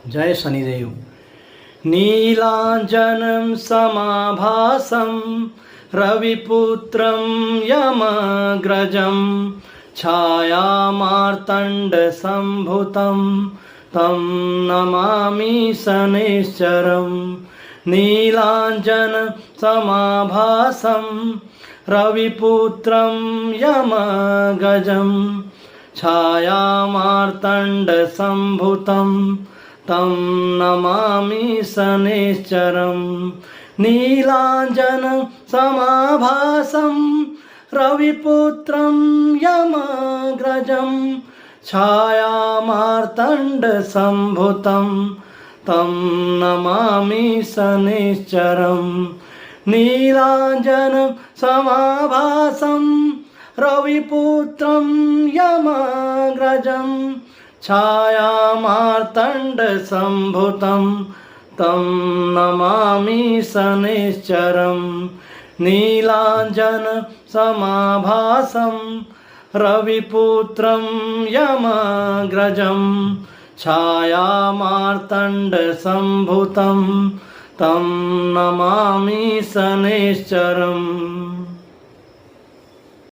जय शनिदेव। नीलांजनं समाभासं रविपुत्रं यमग्रजं छायामार्तण्डसम्भुतं तं नमामि शनैश्चरं। नीलांजनं समाभासं रविपुत्रं यमगजं छायामार्तण्डसम्भुतं तं नमामि शनैश्चरं। नीलांजनं समाभासं रविपुत्रं यमग्रजं छायामार्तण्डसम्भुतं तं नमामि शनैश्चरं। नीलांजनं समाभासं रविपुत्रं यमग्रजं छायामार्तण्डसम्भुतं तं नमामि शनैश्चरं। नीलांजनं समाभासं रविपुत्रं यमग्रजं छायामार्तण्डसम्भुतं तं नमामि शनैश्चरम्।